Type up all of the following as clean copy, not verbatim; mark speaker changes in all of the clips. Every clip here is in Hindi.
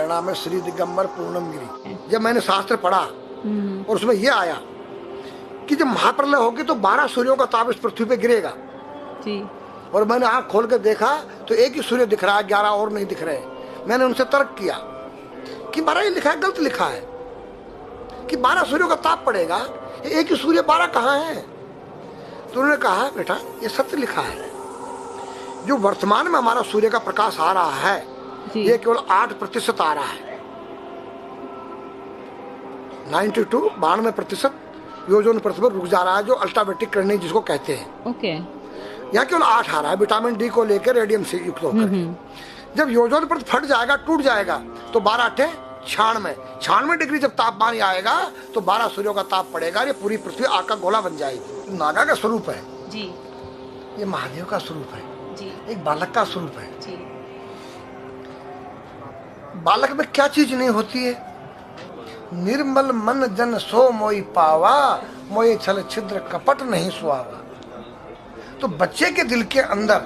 Speaker 1: नारायणा में श्री दिगंबर पूर्णम गिरी। जब मैंने शास्त्र पढ़ा और उसमें यह आया कि जब महाप्रलय होगी तो 12 सूर्यों का ताप इस पृथ्वी पे गिरेगा
Speaker 2: जी।
Speaker 1: और मैंने आंख खोल के देखा तो एक ही सूर्य दिख रहा है, 11 और नहीं दिख रहे। मैंने उनसे तर्क किया कि 12 ये लिखा है, गलत लिखा है कि 12 सूर्यों का ताप पड़ेगा, एक ही सूर्य 12 कहाँ है? तो उन्होंने कहा बेटा ये सत्य लिखा है, जो वर्तमान में हमारा सूर्य का प्रकाश आ रहा है ये केवल 8% आ रहा है। 92% ओजोन परत पर रुक जा रहा है, जो अल्ट्रावायलेट किरणें जिसको कहते हैं।
Speaker 2: ओके।
Speaker 1: यहाँ केवल 8 आ रहा है विटामिन डी को लेकर, रेडियम से युक्त होकर। जब ओजोन परत फट जाएगा, टूट जाएगा तो 12 96 डिग्री जब तापमान आएगा तो 12 सूर्यों का ताप पड़ेगा। ये पूरी पृथ्वी आग का गोला बन जाएगी। नागा का स्वरूप है
Speaker 2: जी,
Speaker 1: ये महादेव का स्वरूप है
Speaker 2: जी,
Speaker 1: एक बालक का स्वरूप है
Speaker 2: जी।
Speaker 1: बालक में क्या चीज नहीं होती है? निर्मल मन जन सो मोई पावा, मोये छल छिद्र कपट नहीं सुहावा। तो बच्चे के दिल के अंदर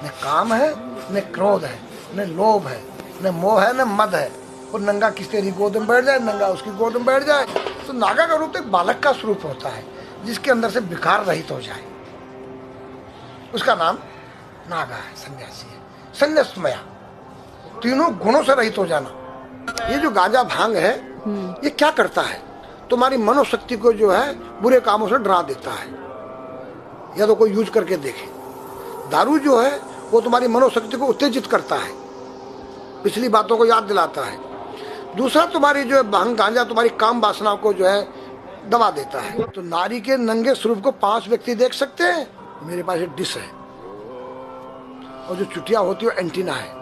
Speaker 1: न काम है, न क्रोध है, न लोभ है, न मोह है, न मद है। और नंगा किस तेरी गोद में बैठ जाए, नंगा उसकी गोद में बैठ जाए। तो नागा का रूप एक बालक का स्वरूप होता है जिसके अंदर से विकार रहित हो जाए, उसका नाम नागा है, सन्यासी है, संन्यासमया। तीनों गुणों से रहित हो जाना। ये जो गांजा भांग है ये क्या करता है? तुम्हारी मनोशक्ति को जो है बुरे कामों से डरा देता है, या तो कोई यूज करके देखे। दारू जो है वो तुम्हारी मनोशक्ति को उत्तेजित करता है, पिछली बातों को याद दिलाता है। दूसरा तुम्हारी जो है भांग गांजा तुम्हारी काम वासना को जो है दबा देता है। तो नारी के नंगे स्वरूप को 5 व्यक्ति देख सकते हैं। मेरे पास एक डिश है और जो चुटिया होती है वो एंटीना है,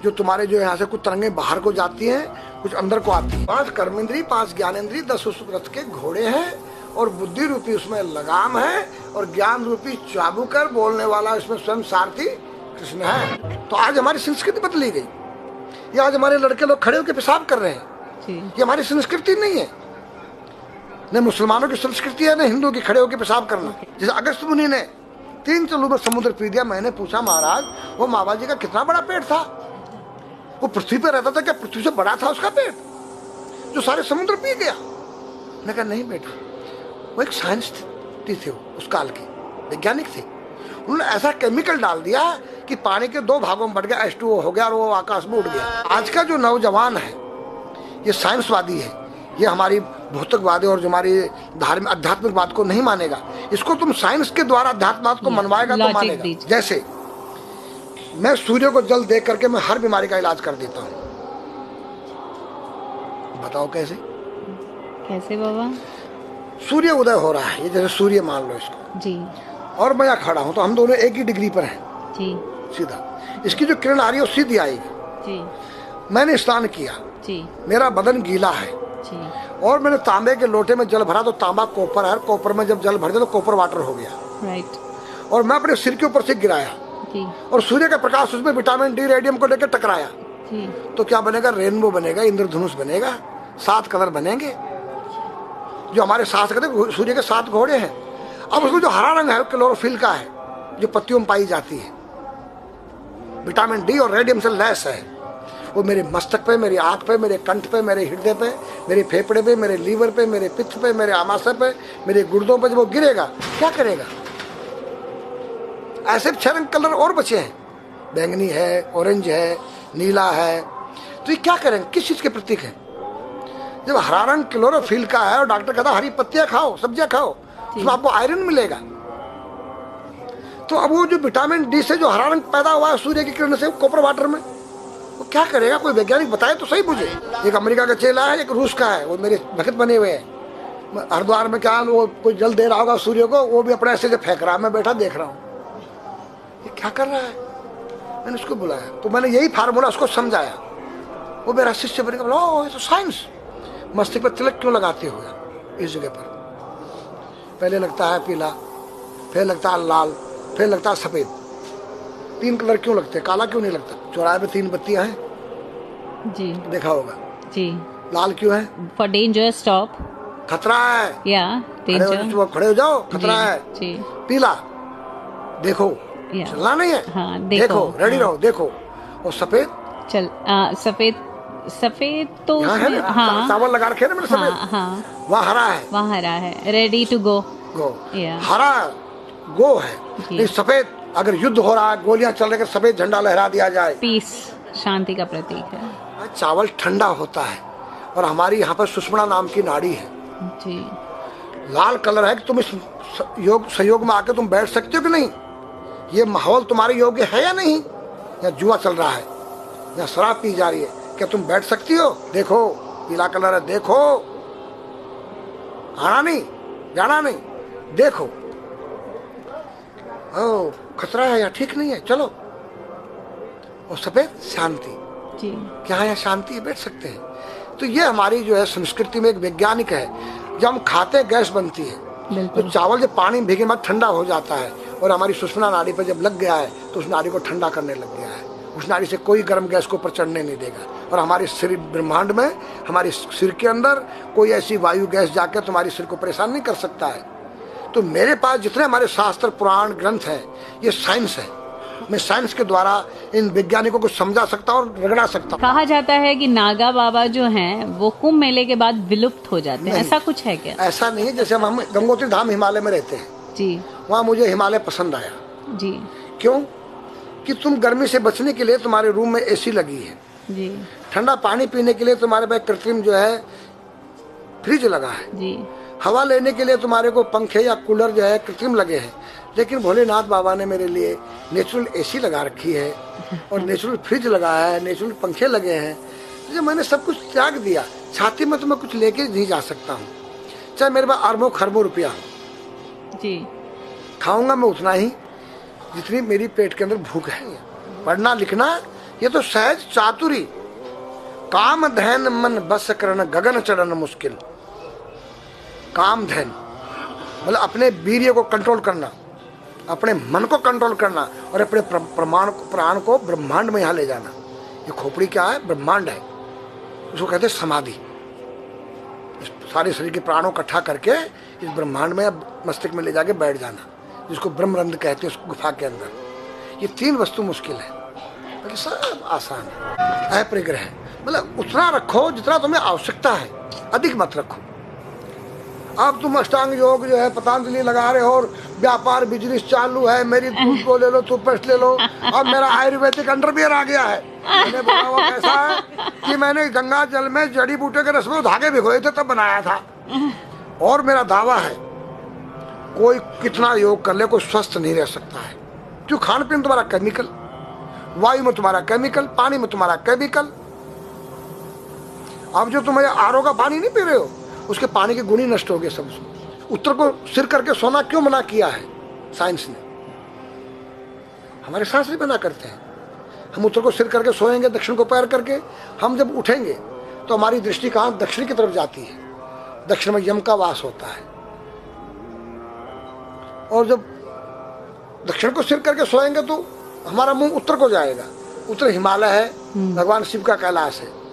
Speaker 1: जो तुम्हारे जो यहाँ से कुछ तरंगे बाहर को जाती हैं, कुछ अंदर को आती है। 5 कर्मेंद्री, 5 ज्ञानेंद्री, 10 उस रथ के घोड़े हैं और बुद्धि रूपी उसमें लगाम है और ज्ञान रूपी चाबुकर बोलने वाला उसमें स्वयं सारथी कृष्ण है। तो आज हमारी संस्कृति बदली गई। ये आज हमारे लड़के लोग खड़े होकर पेशाब कर रहे हैं, ये हमारी संस्कृति नहीं है। न मुसलमानों की संस्कृति है, न हिंदू की खड़े होकर पेशाब करना। जैसे अगस्त मुनि ने 3 चलू में समुद्र पी दिया। मैंने पूछा महाराज वो मावा जी का कितना बड़ा पेट था? वो पृथ्वी पे रहता था क्या? पृथ्वी से बड़ा था उसका पेट जो सारे समुद्र पी गया? मैंने कहा नहीं बेटा, वो एक साइंटिस्ट थे, उस काल के वैज्ञानिक थे। उन्होंने ऐसा केमिकल डाल दिया कि पानी के 2 भागों में बढ़ गया, H2O हो गया और वो आकाश में उड़ गया। आज का जो नौजवान है ये साइंसवादी है, ये हमारी भौतिकवादी और जो हमारी धार्मिक आध्यात्मिकवाद को नहीं मानेगा। इसको तुम साइंस के द्वारा अध्यात्मवाद को मनवाएगा तो मानेगा। जैसे मैं सूर्य को जल देख करके मैं हर बीमारी का इलाज कर देता हूँ। बताओ कैसे?
Speaker 2: कैसे बाबा?
Speaker 1: सूर्य उदय हो रहा है, ये जैसे सूर्य मान लो इसको
Speaker 2: जी,
Speaker 1: और मैं यहाँ खड़ा हूँ तो हम दोनों एक ही डिग्री पर हैं
Speaker 2: जी,
Speaker 1: सीधा। इसकी जो किरण आ रही है वो सीधी आएगी।
Speaker 2: जी,
Speaker 1: मैंने स्नान किया,
Speaker 2: जी,
Speaker 1: मेरा बदन गीला है
Speaker 2: जी,
Speaker 1: और मैंने तांबे के लोटे में जल भरा तो तांबा कॉपर है, कॉपर में जब जल भर दिया तो कॉपर वाटर हो गया।
Speaker 2: राइट।
Speaker 1: और मैं अपने सिर के ऊपर से गिराया
Speaker 2: जी,
Speaker 1: और सूर्य का प्रकाश उसमें विटामिन डी रेडियम को लेकर टकराया
Speaker 2: जी,
Speaker 1: तो क्या बनेगा? रेनबो बनेगा, इंद्रधनुष बनेगा, 7 कलर बनेंगे। जो हमारे 7 कहते सूर्य के 7 घोड़े हैं। अब उसमें जो हरा रंग है क्लोरोफिल का है, जो पत्तियों में पाई जाती है, विटामिन डी और रेडियम से लैस है। वो मेरे मस्तक पे, मेरी आंख पे, मेरे कंठ पे, मेरे हृदय पे, मेरे फेफड़े पे, मेरे लीवर पे, मेरे पित्त पे, मेरे आमाशय पे, मेरे गुर्दों पे जब वो गिरेगा क्या करेगा? ऐसे 6 रंग कलर और बचे हैं, बैंगनी है, ऑरेंज है, नीला है। तो ये क्या करेंगे? किस चीज के प्रतीक है? जब हरा रंग क्लोरोफिल का है और डॉक्टर कहता है हरी पत्तियां खाओ, सब्जियां खाओ, उसमें आपको आयरन मिलेगा। तो अब वो जो विटामिन डी से जो हरा रंग पैदा हुआ है सूर्य की किरण से कॉपर वाटर में, वो क्या करेगा? कोई वैज्ञानिक बताए तो सही मुझे। एक अमेरिका का चेला है, एक रूस का है, वो मेरे भक्त बने हुए हैं। हरिद्वार में क्या वो कोई जल दे रहा होगा सूर्य को, वो भी अपने ऐसे से फेंक रहा है, मैं बैठा देख रहा हूँ ये क्या कर रहा है। मैंने उसको बुलाया तो मैंने यही फार्मूला उसको समझाया। वो मेरा शिष्य बनेगा। बोला ओ ये तो साइंस। मस्तिष्क पर तिलक क्यों लगाते हो इस जगह पर? पहले लगता है पीला, फिर लगता है लाल, फिर लगता है सफेद। 3 कलर क्यों लगते हैं? काला क्यों नहीं लगता? चौराहे पे 3 बत्तियां हैं
Speaker 2: जी, देखा
Speaker 1: होगा
Speaker 2: जी।
Speaker 1: लाल क्यों है?
Speaker 2: फॉर डेंजर स्टॉप,
Speaker 1: खतरा है,
Speaker 2: या डेंजर,
Speaker 1: खड़े हो जाओ, खतरा है।
Speaker 2: जी।
Speaker 1: पीला देखो चलना नहीं है,
Speaker 2: हाँ,
Speaker 1: देखो रेडी रहो, देखो। और सफेद
Speaker 2: चल सफेद सफेद तो
Speaker 1: यहाँ है
Speaker 2: उसमें-
Speaker 1: ना,
Speaker 2: हाँ
Speaker 1: चावल लगा रखे हैं ना मैंने
Speaker 2: हाँ
Speaker 1: सफेद,
Speaker 2: हाँ
Speaker 1: वहाँ हरा है।
Speaker 2: वहाँ हरा है, ready to go.
Speaker 1: Go
Speaker 2: Yeah.
Speaker 1: हरा गो है।
Speaker 2: जी।
Speaker 1: नहीं सफेद, अगर युद्ध हो रहा है, गोलियां चल रही है, सफेद झंडा लहरा दिया जाए।
Speaker 2: पीस, शांति का प्रतीक है।
Speaker 1: चावल ठंडा होता है और हमारी यहाँ पर सुषुम्ना नाम की नाड़ी है,
Speaker 2: जी
Speaker 1: लाल कलर है कि तुम इस योग सहयोग में आके तुम बैठ सकते हो कि नहीं, ये माहौल तुम्हारे योग्य है या नहीं, या जुआ चल रहा है या शराब पी जा रही है, क्या तुम बैठ सकती हो? देखो पीला कलर है, देखो, आना नहीं जाना नहीं, देखो ओ खतरा है या ठीक नहीं है, चलो। और सफेद शांति,
Speaker 2: जी
Speaker 1: क्या यहाँ शांति है, बैठ सकते हैं। तो ये हमारी जो है संस्कृति में एक वैज्ञानिक है। जब हम खाते गैस बनती है, तो
Speaker 2: बिल्कुल।
Speaker 1: चावल जब पानी में भीगे बाद ठंडा हो जाता है और हमारी सुषुम्ना नाड़ी पर जब लग गया है तो उस नाड़ी को ठंडा करने लग गया है। उस नाड़ी से कोई गर्म गैस को ऊपर चढ़ने नहीं देगा और हमारे सिर ब्रह्मांड में, हमारे सिर के अंदर कोई ऐसी वायु गैस जाकर तुम्हारे सिर को परेशान नहीं कर सकता है। तो मेरे पास जितने हमारे शास्त्र पुराण ग्रंथ हैं, ये साइंस है। मैं साइंस के द्वारा इन वैज्ञानिकों को समझा सकता हूँ और रगड़ा सकता हूँ।
Speaker 2: कहा जाता है कि नागा बाबा जो हैं वो कुंभ मेले के बाद विलुप्त हो जाते हैं, ऐसा कुछ है क्या?
Speaker 1: ऐसा नहीं है। जैसे हम गंगोत्री धाम हिमालय में रहते हैं,
Speaker 2: जी
Speaker 1: वहाँ मुझे हिमालय पसंद आया।
Speaker 2: जी
Speaker 1: क्यों? कि तुम गर्मी से बचने के लिए तुम्हारे रूम में एसी लगी है,
Speaker 2: जी
Speaker 1: ठंडा पानी पीने के लिए तुम्हारे पास कृत्रिम जो है फ्रिज लगा है,
Speaker 2: जी
Speaker 1: हवा लेने के लिए तुम्हारे को पंखे या कूलर जो है कृत्रिम लगे हैं। लेकिन भोलेनाथ बाबा ने मेरे लिए नेचुरल एसी लगा रखी है और नेचुरल फ्रिज लगाया है, नेचुरल पंखे लगे हैं। जो मैंने सब कुछ त्याग दिया, छाती में तो मैं कुछ लेके नहीं जा सकता हूँ, चाहे मेरे पास अरबों खरबों रुपया हो,
Speaker 2: जी
Speaker 1: खाऊंगा मैं उतना ही जितनी मेरी पेट के अंदर भूख है। पढ़ना लिखना ये तो सहज चातुरी, काम धैन मन बस करन गगन चढ़न मुश्किल। काम धैन मतलब अपने वीर्य को कंट्रोल करना, अपने मन को कंट्रोल करना और अपने प्राण को ब्रह्मांड में यहाँ ले जाना। ये खोपड़ी क्या है? ब्रह्मांड है, उसको कहते हैं समाधि। इस सारे शरीर के प्राणों इकट्ठा करके इस ब्रह्मांड में मस्तिष्क में ले जाके बैठ जाना, जिसको ब्रह्मरंध्र कहते हैं, उस गुफा के अंदर। ये तीन वस्तु मुश्किल है, बाकी सब आसान है। अपरिग्रह मतलब उतना रखो जितना तुम्हें आवश्यकता है, अधिक मत रखो। अब तुम अष्टांग योग जो है पतंजलि लगा रहे हो और व्यापार बिजनेस चालू है, मेरी दूध को ले लो, टूथपेस्ट ले लो। अब मेरा आयुर्वेदिक अंडरवियर आ गया है। मैंने बोला वो कैसा है कि मैंने गंगा जल में जड़ी बूटे के रस में धागे भिगोए थे तब बनाया था। और मेरा दावा है कोई कितना योग कर ले कोई स्वस्थ नहीं रह सकता है, क्यों? खान पीन तुम्हारा केमिकल, वायु में तुम्हारा केमिकल, पानी में तुम्हारा केमिकल। अब जो तुम आरओ का पानी नहीं पी रहे हो, उसके पानी के गुण ही नष्ट हो गए सब। उत्तर को सिर करके सोना क्यों मना किया है साइंस ने? हमारे शास्त्र ही मना करते हैं। हम उत्तर को सिर करके सोएंगे, दक्षिण को पैर करके। हम जब उठेंगे तो हमारी दृष्टि कहाँ? दक्षिण की तरफ जाती है। दक्षिण में यम का वास होता है। और जब दक्षिण को सिर करके सोएंगे तो हमारा मुंह उत्तर को जाएगा। उत्तर हिमालय है, भगवान शिव का कैलाश है।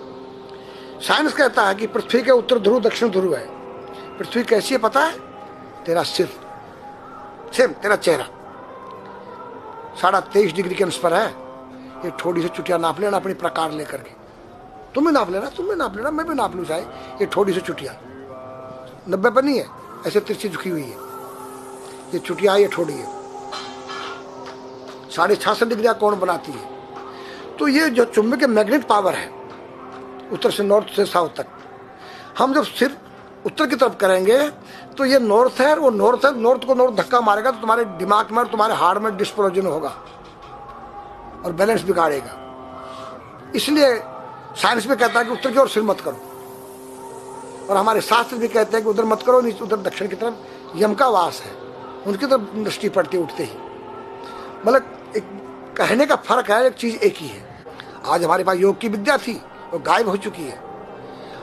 Speaker 1: साइंस कहता है कि पृथ्वी के उत्तर ध्रुव दक्षिण ध्रुव है। पृथ्वी कैसी है पता है? तेरा सिर, सेम तेरा चेहरा 23.5 डिग्री के अंश पर है। ये थोड़ी सी चुटिया नाप लेना अपनी प्रकार लेकर के, तुम भी नाप लेना, तुम भी नाप लेना, मैं भी नाप लूँ चाहे। ये थोड़ी सी चुटिया 90 पर नहीं है, ऐसे तिरछी झुकी हुई है। ये चुटिया, ये थोड़ी है 66.5 डिग्री कोण बनाती है। तो ये जो चुंबकीय मैग्नेट पावर है उत्तर से नॉर्थ से साउथ तक, हम जब सिर उत्तर की तरफ करेंगे तो ये नॉर्थ है, वो नॉर्थ है, नॉर्थ को नॉर्थ धक्का मारेगा तो तुम्हारे दिमाग में और तुम्हारे हार्ट में डिस्प्लोजन होगा और बैलेंस बिगाड़ेगा। इसलिए साइंस भी कहता है कि उत्तर की ओर सिर मत करो, और हमारे शास्त्र भी कहते हैं कि उधर मत करो, नीचे उधर दक्षिण की तरफ यम का वास है, उनकी तरफ दृष्टि पड़ती है उठते ही। मतलब एक कहने का फर्क है, एक चीज एक ही है। आज हमारे पास योग की विद्या थी, वो गायब हो चुकी है।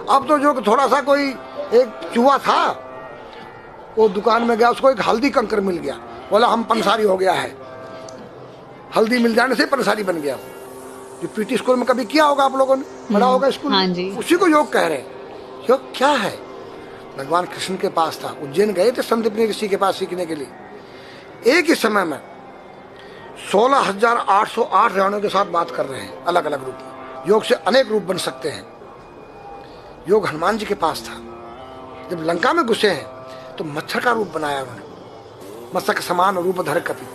Speaker 1: अब तो जो थोड़ा सा कोई एक चूहा था, वो दुकान में गया, उसको एक हल्दी कंकर मिल गया, बोला हम पंसारी हो गया है। हल्दी मिल जाने से पंसारी बन गया। जो पीटी स्कूल में कभी किया होगा आप लोगों ने, पढ़ा होगा स्कूल
Speaker 2: हाँ
Speaker 1: में,
Speaker 2: जी।
Speaker 1: उसी को योग कह रहे हैं। योग क्या है? भगवान कृष्ण के पास था, उज्जैन गए थे संदीपनी ऋषि के पास सीखने के लिए। एक ही समय में 16,808 रानियों के साथ बात कर रहे हैं, अलग अलग रूप में। योग से अनेक रूप बन सकते हैं। योग हनुमान जी के पास था। जब लंका में घुसे हैं तो मच्छर का रूप बनाया उन्होंने, मत्स्य के समान रूप धर कपि,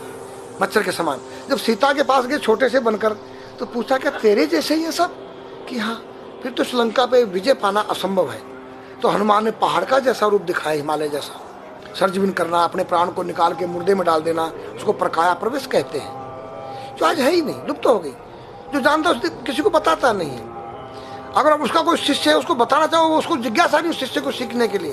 Speaker 1: मच्छर के समान। जब सीता के पास गए छोटे से बनकर, तो पूछा क्या तेरे जैसे ही है सब? कि हाँ। फिर तो श्रीलंका पे विजय पाना असंभव है। तो हनुमान ने पहाड़ का जैसा रूप दिखाया, हिमालय जैसा। सर्जविन करना, अपने प्राण को निकाल के मुर्दे में डाल देना, उसको प्रकाया प्रवेश कहते हैं, जो आज है ही नहीं, लुप्त हो गई। जो जानता है किसी को बताता नहीं है। अगर अब उसका कोई शिष्य है, उसको बताना चाहो, उसको जिज्ञासा नहीं उस शिष्य को सीखने के लिए।